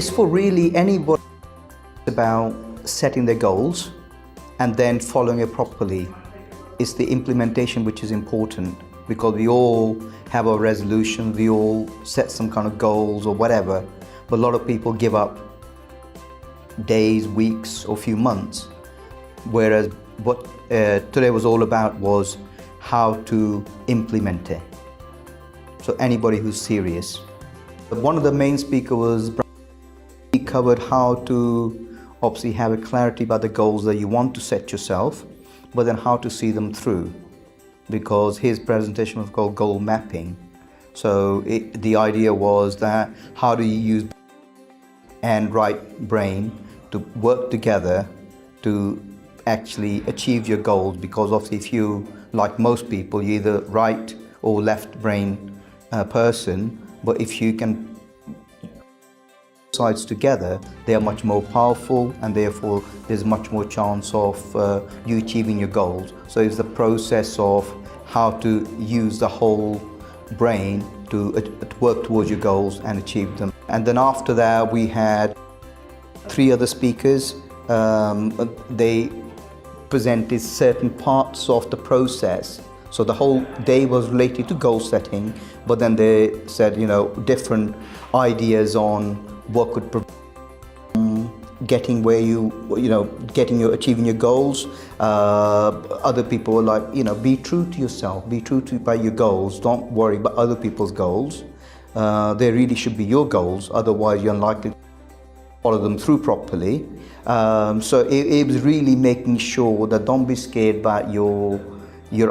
It's for really anybody about setting their goals and then following it properly. It's the implementation which is important, because we all have our resolutions, we all set some kind of goals or whatever, but a lot of people give up days, weeks or few months. Whereas what today was all about was how to implement it. So anybody who's serious. One of the main speakers was, he covered how to obviously have a clarity about the goals that you want to set yourself, but then how to see them through. Because his presentation was called goal mapping. So the idea was that how do you use and right brain to work together to actually achieve your goals, because obviously if you, like most people, you're either right or left brain person, but if you can sides together, they are much more powerful, and therefore there's much more chance of you achieving your goals. So it's the process of how to use the whole brain to work towards your goals and achieve them. And then after that we had 3 other speakers. They presented certain parts of the process. So the whole day was related to goal setting, but then they said, different ideas on what could prevent getting where achieving your goals. Other people were like, be true to yourself, be true by your goals. Don't worry about other people's goals. They really should be your goals, otherwise you're unlikely to follow them through properly. So it was really making sure that don't be scared about your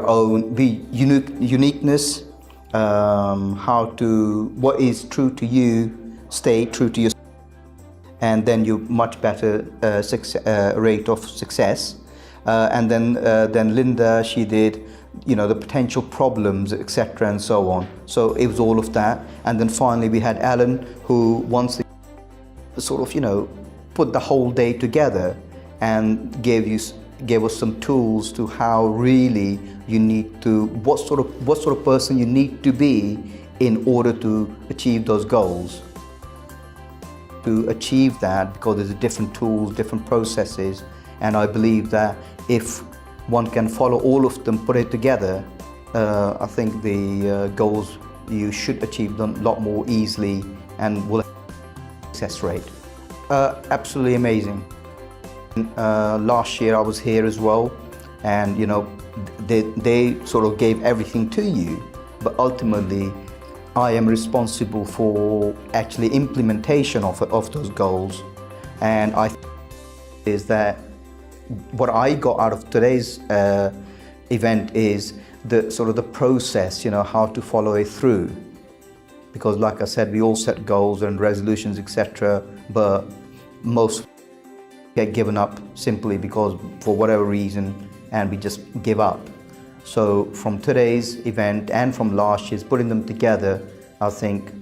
own, be uniqueness, what is true to you, stay true to yourself, and then you much better rate of success. And then Linda, she did the potential problems, etc., and so on. So it was all of that. And then finally we had Alan, who once again sort of put the whole day together and gave us some tools to how really you need to, what sort of person you need to be in order to achieve those goals. To achieve that, because there's different tools, different processes, and I believe that if one can follow all of them, put it together, I think the goals, you should achieve them a lot more easily and will have a success rate. Absolutely amazing. Last year I was here as well, and they sort of gave everything to you, but ultimately I am responsible for actually implementation of those goals. And I think is that what I got out of today's event is the process, how to follow it through. Because like I said, we all set goals and resolutions, etc., but most get given up simply because for whatever reason, and we just give up. So from today's event and from last year's, putting them together, I think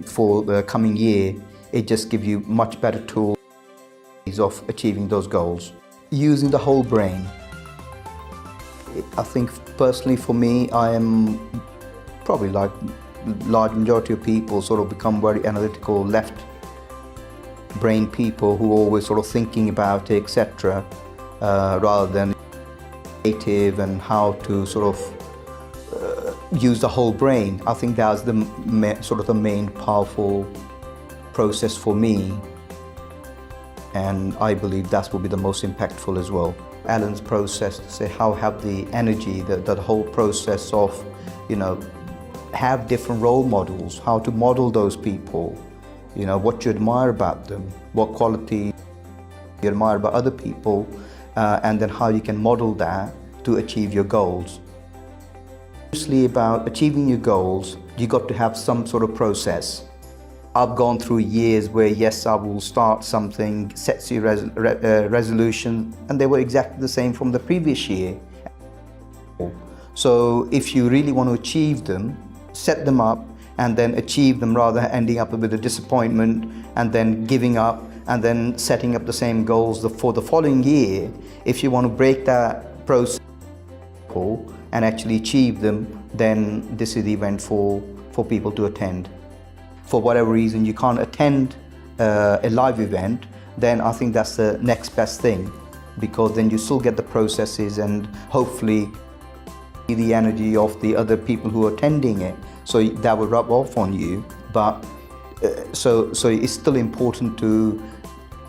for the coming year, it just gives you much better tools of achieving those goals. Using the whole brain. I think personally for me, I am probably like large majority of people sort of become very analytical, left brain people who are always sort of thinking about it, etc., rather than creative and how to sort of use the whole brain. I think that's the main powerful process for me, and I believe that will be the most impactful as well. Alan's process to say how have the energy, that whole process of have different role models, how to model those people, what you admire about them, what quality you admire about other people, and then how you can model that to achieve your goals. Obviously, about achieving your goals, you got to have some sort of process. I've gone through years where yes, I will start something, set your resolution, and they were exactly the same from the previous year. So if you really want to achieve them, set them up and then achieve them, rather than ending up with a disappointment and then giving up and then setting up the same goals for the following year. If you want to break that process and actually achieve them, then this is the event for people to attend. For whatever reason you can't attend a live event, then I think that's the next best thing, because then you still get the processes and hopefully the energy of the other people who are attending it, so that will rub off on you. But so it's still important to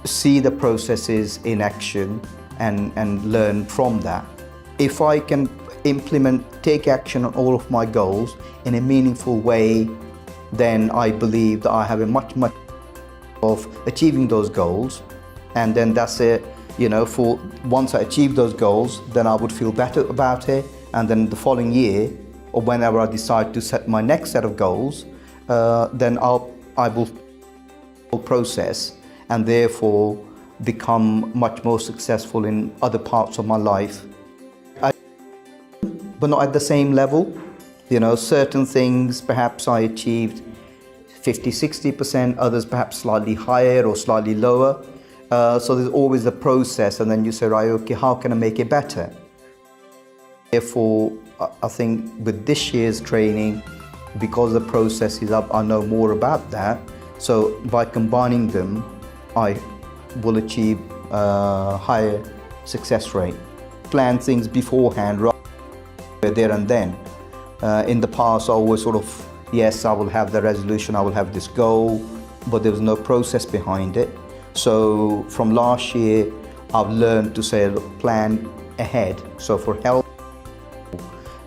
see the processes in action and learn from that. If I can take action on all of my goals in a meaningful way, then I believe that I have a much of achieving those goals. And then that's it, for once I achieve those goals, then I would feel better about it. And then the following year, or whenever I decide to set my next set of goals, then I will process and therefore become much more successful in other parts of my life. But not at the same level. Certain things perhaps I achieved 50-60%, others perhaps slightly higher or slightly lower. So there's always a process, and then you say, right, okay, how can I make it better? Therefore, I think with this year's training, because the process is up, I know more about that. So by combining them, I will achieve a higher success rate. Plan things beforehand, rather than there and then. In the past, I always sort of, yes, I will have the resolution, I will have this goal, but there was no process behind it. So from last year, I've learned to say, look, plan ahead. So for health,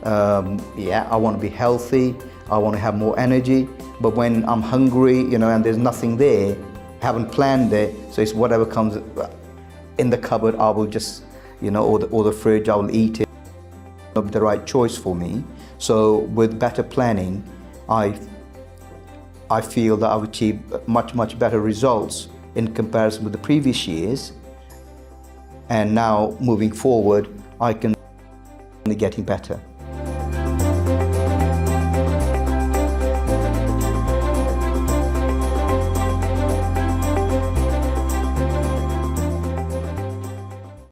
I want to be healthy, I want to have more energy, but when I'm hungry, and there's nothing there, haven't planned it, so it's whatever comes in the cupboard, I will just, or the fridge, I will eat it. It'll be the right choice for me. So with better planning, I feel that I've achieved much better results in comparison with the previous years. And now moving forward, I can be getting better.